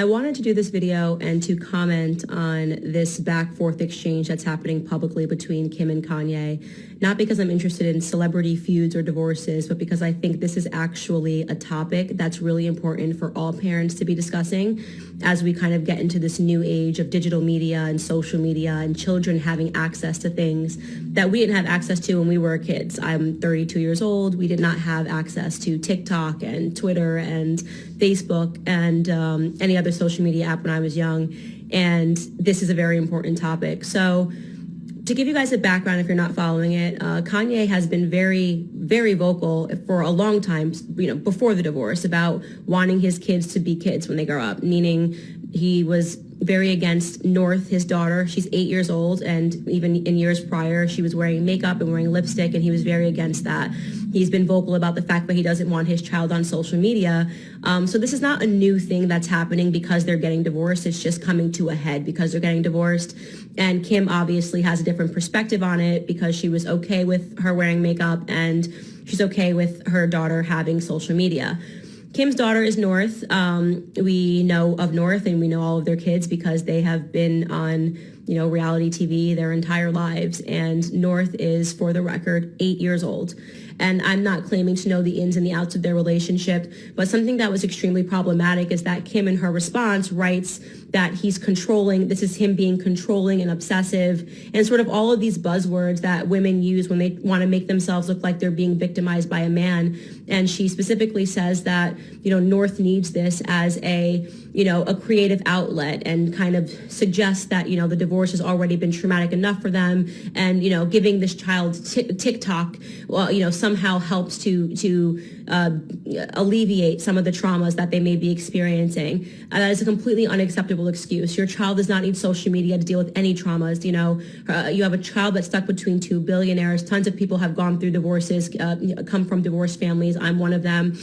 I wanted to do this video and to comment on this back-forth exchange that's happening publicly between Kim and Kanye, not because I'm interested in celebrity feuds or divorces, but because I think this is actually a topic that's really important for all parents to be discussing as we kind of get into this new age of digital media and social media and children having access to things that we didn't have access to when we were kids. I'm 32 years old. We did not have access to TikTok and Twitter and Facebook and any other social media app when I was young. And this is a very important topic. So to give you guys a background, if you're not following it, Kanye has been very, very vocal for a long time, before the divorce, about wanting his kids to be kids when they grow up, meaning he was very against North, his daughter. She's 8 years old, and even in years prior, she was wearing makeup and wearing lipstick, and he was very against that. He's been vocal about the fact that he doesn't want his child on social media. So this is not a new thing that's happening because they're getting divorced. It's just coming to a head because they're getting divorced. And Kim obviously has a different perspective on it because she was okay with her wearing makeup and she's okay with her daughter having social media. Kim's daughter is North. We know of North and we know all of their kids because they have been on, reality TV their entire lives. And North is, for the record, 8 years old. And I'm not claiming to know the ins and the outs of their relationship, but something that was extremely problematic is that Kim, in her response, writes that he's controlling. This is him being controlling and obsessive and sort of all of these buzzwords that women use when they want to make themselves look like they're being victimized by a man. And she specifically says that, North needs this as a creative outlet and kind of suggests that, the divorce has already been traumatic enough for them. And, giving this child TikTok, somehow helps to alleviate some of the traumas that they may be experiencing. That is a completely unacceptable excuse. Your child does not need social media to deal with any traumas. You have a child that's stuck between two billionaires. Tons of people have gone through divorces, come from divorced families. I'm one of them.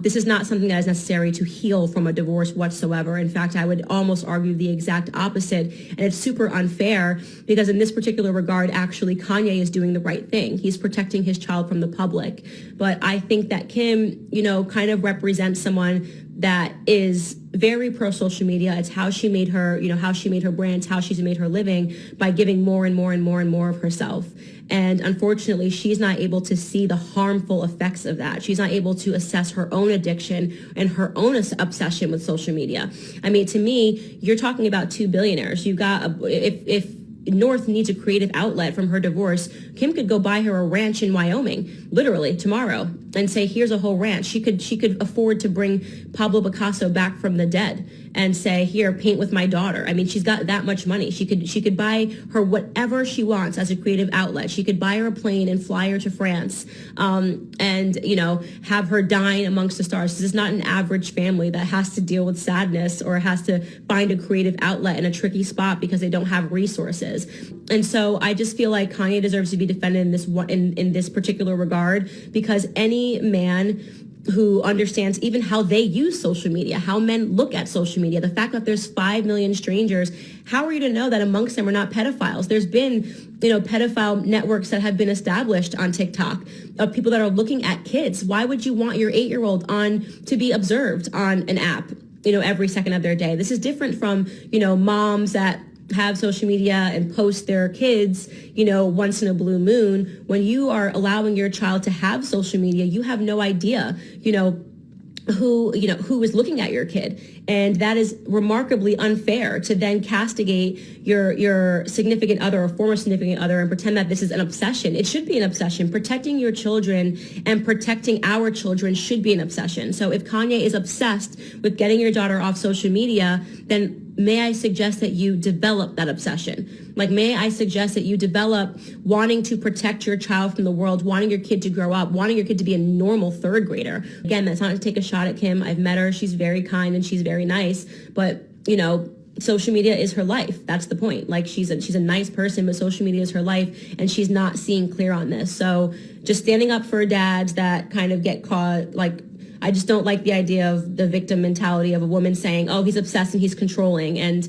This is not something that is necessary to heal from a divorce whatsoever. In fact, I would almost argue the exact opposite. And it's super unfair because in this particular regard, actually, Kanye is doing the right thing. He's protecting his child from the public. But I think that Kim, kind of represents someone that is very pro social media. It's how she made her, how she made her brands, how she's made her living by giving more and more and more and more of herself. And unfortunately, she's not able to see the harmful effects of that. She's not able to assess her own addiction and her own obsession with social media. I mean, to me, you're talking about two billionaires. You've got, if North needs a creative outlet from her divorce, Kim could go buy her a ranch in Wyoming, literally tomorrow, and say, here's a whole ranch. She could afford to bring Pablo Picasso back from the dead and say, here, paint with my daughter. I mean, she's got that much money. She could buy her whatever she wants as a creative outlet. She could buy her a plane and fly her to France, and have her dine amongst the stars. This is not an average family that has to deal with sadness or has to find a creative outlet in a tricky spot because they don't have resources. And so I just feel like Kanye deserves to be defended in this particular regard, because any man who understands even how they use social media, how men look at social media, the fact that there's 5 million strangers, how are you to know that amongst them are not pedophiles? There's been, pedophile networks that have been established on TikTok of people that are looking at kids. Why would you want your 8-year-old to be observed on an app, every second of their day? This is different from, moms that have social media and post their kids, once in a blue moon. When you are allowing your child to have social media, you have no idea, who is looking at your kid. And that is remarkably unfair to then castigate your significant other or former significant other and pretend that this is an obsession. It should be an obsession. Protecting your children and protecting our children should be an obsession. So if Kanye is obsessed with getting your daughter off social media, then may I suggest that you develop that obsession? May I suggest that you develop wanting to protect your child from the world, wanting your kid to grow up, wanting your kid to be a normal third grader. Again, that's not to take a shot at Kim. I've met her. She's very kind and she's very nice. But, social media is her life. That's the point. She's a nice person, but social media is her life, and she's not seeing clear on this. So just standing up for dads that kind of get caught, I just don't like the idea of the victim mentality of a woman saying, oh, he's obsessed and he's controlling. And,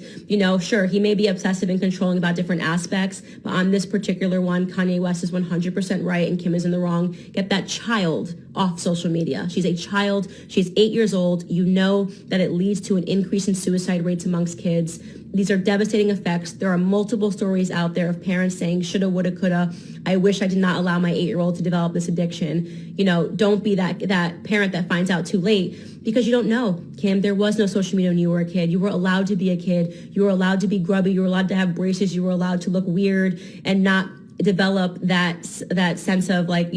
sure, he may be obsessive and controlling about different aspects, but on this particular one, Kanye West is 100% right and Kim is in the wrong. Get that child off social media. She's a child. She's 8 years old. You know that it leads to an increase in suicide rates amongst kids. These are devastating effects. There are multiple stories out there of parents saying, shoulda, woulda, coulda. I wish I did not allow my 8-year-old to develop this addiction. You know, don't be that parent that finds out too late, because you don't know. Kim, there was no social media when you were a kid. You were allowed to be a kid. You were allowed to be grubby. You were allowed to have braces. You were allowed to look weird and not develop that sense of like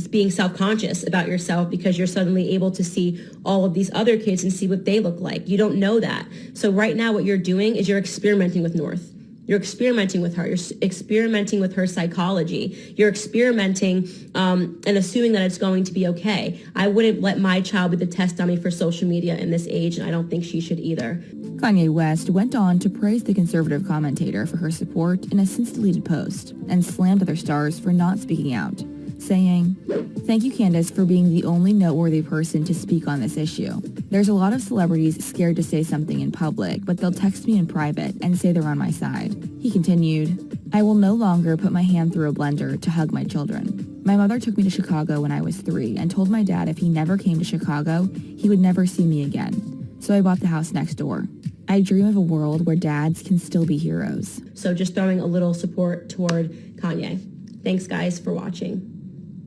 being self-conscious about yourself, because you're suddenly able to see all of these other kids and see what they look like. You don't know that. So right now what you're doing is you're experimenting with North. You're experimenting with her. You're experimenting with her psychology. You're experimenting and assuming that it's going to be okay. I wouldn't let my child be the test dummy for social media in this age, and I don't think she should either. Kanye West went on to praise the conservative commentator for her support in a since-deleted post and slammed other stars for not speaking out, saying, "Thank you, Candace, for being the only noteworthy person to speak on this issue. There's a lot of celebrities scared to say something in public, but they'll text me in private and say they're on my side." He continued, "I will no longer put my hand through a blender to hug my children. My mother took me to Chicago when I was 3 and told my dad if he never came to Chicago, he would never see me again. So I bought the house next door. I dream of a world where dads can still be heroes." So just throwing a little support toward Kanye. Thanks, guys, for watching.